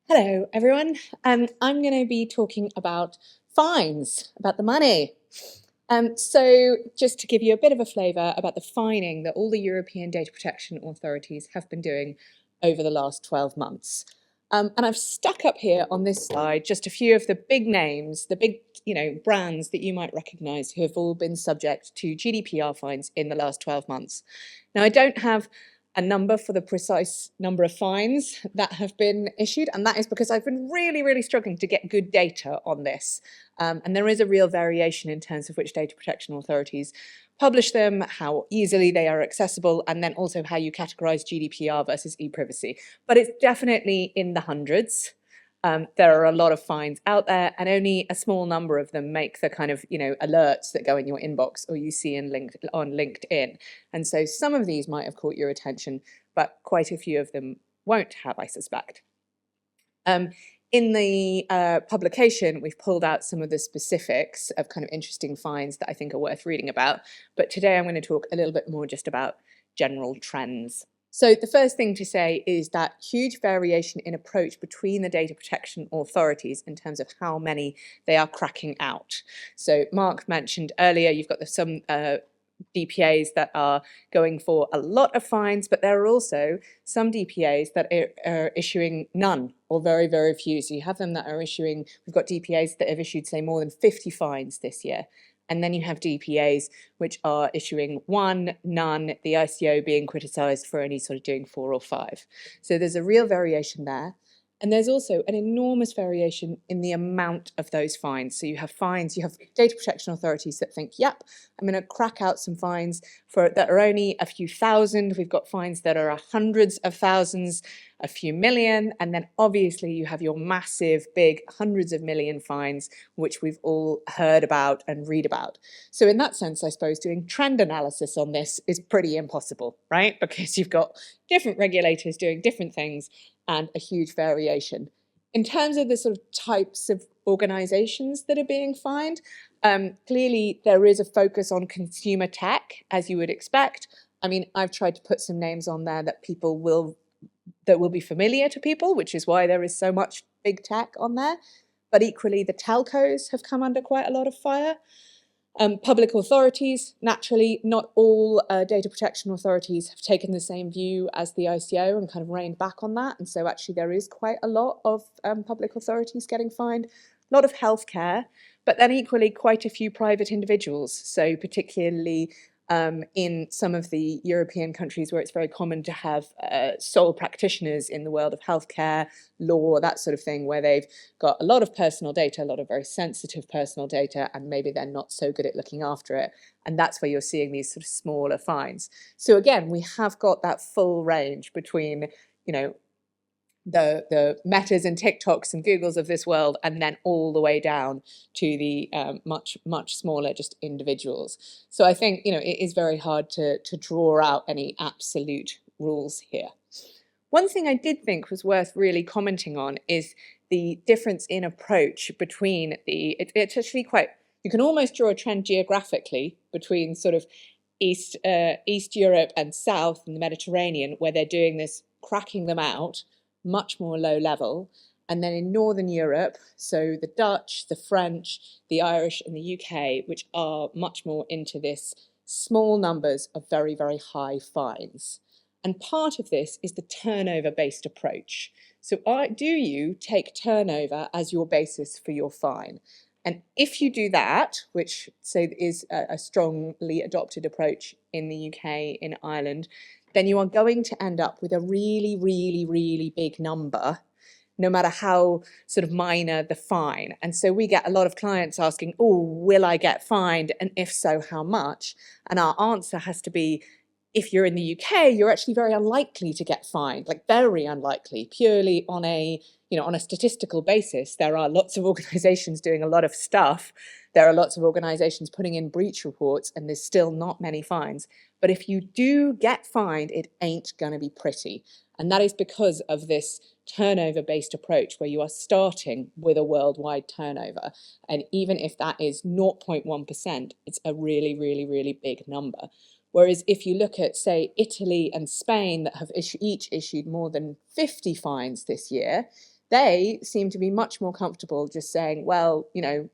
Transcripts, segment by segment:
Hello, everyone. I'm going to be talking about fines, about the money. So just to give you a bit of a flavour about the fining that all the European data protection authorities have been doing over the last 12 months. And I've stuck up here on this slide just a few of the big names, the big brands that you might recognise who have all been subject to GDPR fines in the last 12 months. Now, I don't have a number for the precise number of fines that have been issued, and that is because I've been really struggling to get good data on this. And there is a real variation in terms of which data protection authorities publish them, how easily they are accessible, and then also how you categorize GDPR versus e-privacy. But it's definitely in the hundreds. There are a lot of fines out there, and only a small number of them make the kind of alerts that go in your inbox or you see on LinkedIn. And so some of these might have caught your attention, but quite a few of them won't have, I suspect. In the publication, we've pulled out some of the specifics of kind of interesting fines that I think are worth reading about. But today I'm going to talk a little bit more just about general trends. So the first thing to say is that huge variation in approach between the data protection authorities in terms of how many they are cracking out. So Mark mentioned earlier, you've got some DPAs that are going for a lot of fines, but there are also some DPAs that are issuing none or very few. So you have them that are issuing, we've got DPAs that have issued, say, more than 50 fines this year. And then you have DPAs which are issuing one, none, the ICO being criticised for only sort of doing 4 or 5. So there's a real variation there. And there's also an enormous variation in the amount of those fines. So you have fines, you have data protection authorities that think, yep, I'm going to crack out some fines that are only a few thousand. We've got fines that are hundreds of thousands, a few million. And then obviously you have your massive, big hundreds of million fines, which we've all heard about and read about. So in that sense, I suppose doing trend analysis on this is pretty impossible, right? Because you've got different regulators doing different things and a huge variation. In terms of the sort of types of organizations that are being fined, clearly there is a focus on consumer tech, as you would expect. I mean, I've tried to put some names on there that will be familiar to people, which is why there is so much big tech on there. But equally, the telcos have come under quite a lot of fire. Public authorities, naturally, not all data protection authorities have taken the same view as the ICO and kind of reined back on that. And so actually there is quite a lot of public authorities getting fined, a lot of healthcare, but then equally quite a few private individuals. So particularly in some of the European countries where it's very common to have sole practitioners in the world of healthcare, law, that sort of thing, where they've got a lot of personal data, a lot of very sensitive personal data, and maybe they're not so good at looking after it. And that's where you're seeing these sort of smaller fines. So again, we have got that full range between, the Metas and TikToks and Googles of this world, and then all the way down to the much smaller just individuals. So I think it is very hard to draw out any absolute rules here. One thing I did think was worth really commenting on is the difference in approach between it's actually quite, you can almost draw a trend geographically between sort of East Europe and South and the Mediterranean, where they're doing this, cracking them out much more low level. And then in Northern Europe, so the Dutch, the French, the Irish and the UK, which are much more into this small numbers of very high fines. And part of this is the turnover-based approach. So do you take turnover as your basis for your fine? And if you do that, which is a strongly adopted approach in the UK, in Ireland, then you are going to end up with a really big number, no matter how sort of minor the fine. And so we get a lot of clients asking, oh, will I get fined? And if so, how much? And our answer has to be, if you're in the UK, you're actually very unlikely to get fined, like very unlikely, purely on a statistical basis. There are lots of organizations doing a lot of stuff. There are lots of organizations putting in breach reports, and there's still not many fines. But if you do get fined, it ain't going to be pretty. And that is because of this turnover-based approach where you are starting with a worldwide turnover. And even if that is 0.1%, it's a really big number. Whereas if you look at, say, Italy and Spain that have each issued more than 50 fines this year, They seem to be much more comfortable just saying, well,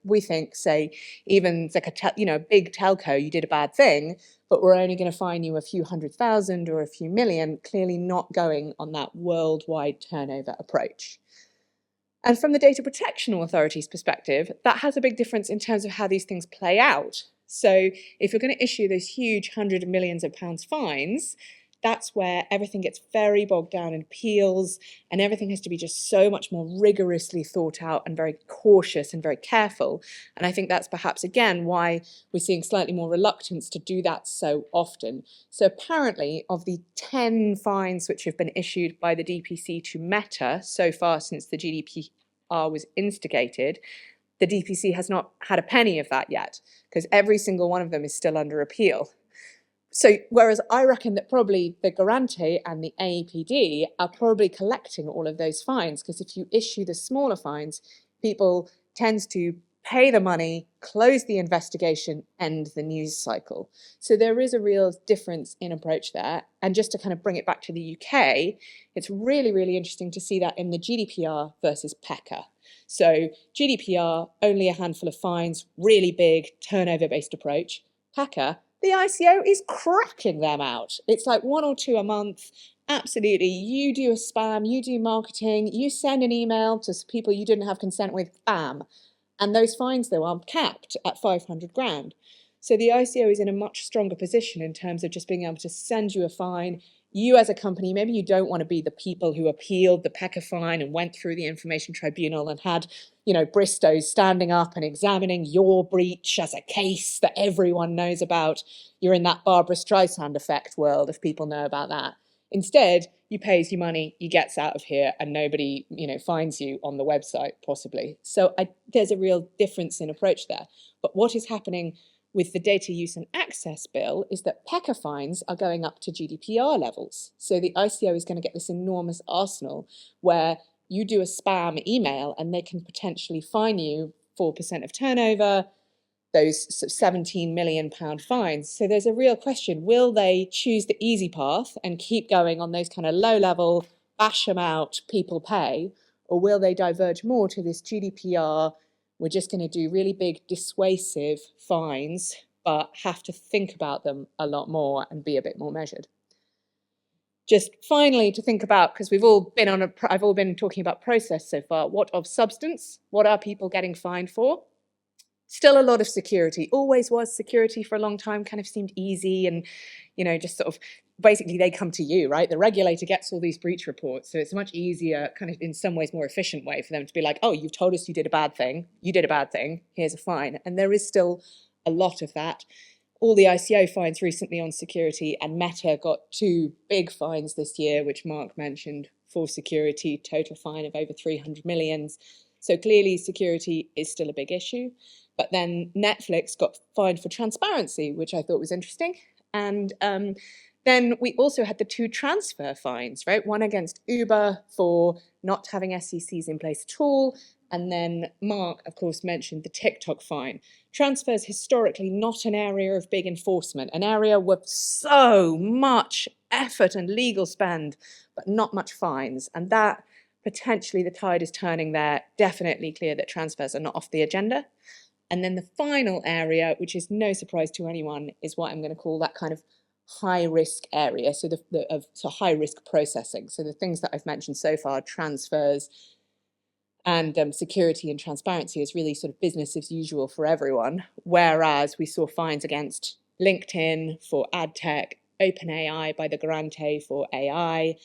we think, say, even like a big telco, you did a bad thing, but we're only going to fine you a few 100,000 or a few million, clearly not going on that worldwide turnover approach. And from the Data Protection Authority's perspective, that has a big difference in terms of how these things play out. So if you're going to issue those huge hundreds of millions of pounds fines, that's where everything gets very bogged down in appeals, and everything has to be just so much more rigorously thought out and very cautious and very careful. And I think that's perhaps, again, why we're seeing slightly more reluctance to do that so often. So apparently, of the 10 fines which have been issued by the DPC to Meta so far since the GDPR was instigated, the DPC has not had a penny of that yet, because every single one of them is still under appeal. So whereas I reckon that probably the Garante and the AEPD are probably collecting all of those fines, because if you issue the smaller fines, people tend to pay the money, close the investigation, end the news cycle. So there is a real difference in approach there. And just to kind of bring it back to the UK, it's really, really interesting to see that in the GDPR versus PECA. So GDPR, only a handful of fines, really big turnover-based approach. PECA, the ICO is cracking them out. It's like 1 or 2 a month. Absolutely. You do a spam, you do marketing, you send an email to people you didn't have consent with, bam. And those fines, though, are capped at 500 grand. So the ICO is in a much stronger position in terms of just being able to send you a fine. You as a company, maybe you don't want to be the people who appealed the PECA fine and went through the information tribunal and had, Bristow standing up and examining your breach as a case that everyone knows about. You're in that Barbara Streisand effect world, if people know about that. Instead, you pays your money, you gets out of here, and nobody, finds you on the website, possibly. So there's a real difference in approach there. But what is happening with the Data Use and Access Bill is that PECA fines are going up to GDPR levels. So the ICO is going to get this enormous arsenal where you do a spam email and they can potentially fine you 4% of turnover, those £17 million fines. So there's a real question, will they choose the easy path and keep going on those kind of low level, bash them out, people pay, or will they diverge more to this GDPR, we're just going to do really big dissuasive fines, but have to think about them a lot more and be a bit more measured. Just finally to think about, because I've all been talking about process so far, what of substance? What are people getting fined for? Still a lot of security, always was security for a long time, kind of seemed easy and, just sort of, basically they come to you, right? The regulator gets all these breach reports, so it's a much easier, kind of in some ways more efficient way for them to be like, oh, you've told us you did a bad thing, here's a fine. And there is still a lot of that. All the ICO fines recently on security, and Meta got 2 big fines this year, which Mark mentioned, for security, total fine of over 300 million. So clearly security is still a big issue. But then Netflix got fined for transparency, which I thought was interesting. And then we also had the 2 transfer fines, right? One against Uber for not having SECs in place at all. And then Mark, of course, mentioned the TikTok fine. Transfers historically not an area of big enforcement, an area with so much effort and legal spend, but not much fines. And that potentially the tide is turning there. Definitely clear that transfers are not off the agenda. And then the final area, which is no surprise to anyone, is what I'm going to call that kind of high-risk area, so high-risk processing. So the things that I've mentioned so far, transfers and security and transparency, is really sort of business as usual for everyone, whereas we saw fines against LinkedIn for ad tech, OpenAI by the Garante for AI,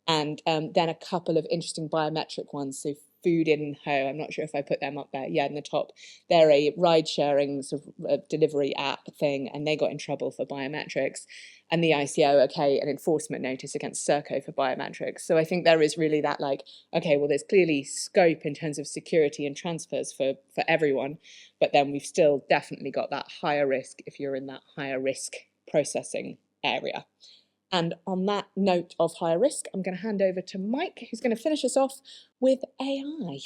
and then a couple of interesting biometric ones, so Food in Ho, I'm not sure if I put them up there, in the top. They're a ride-sharing sort of delivery app thing, and they got in trouble for biometrics. And the ICO, an enforcement notice against Serco for biometrics. So I think there is really that there's clearly scope in terms of security and transfers for everyone, but then we've still definitely got that higher risk if you're in that higher risk processing area. And on that note of higher risk, I'm going to hand over to Mike, who's going to finish us off with AI.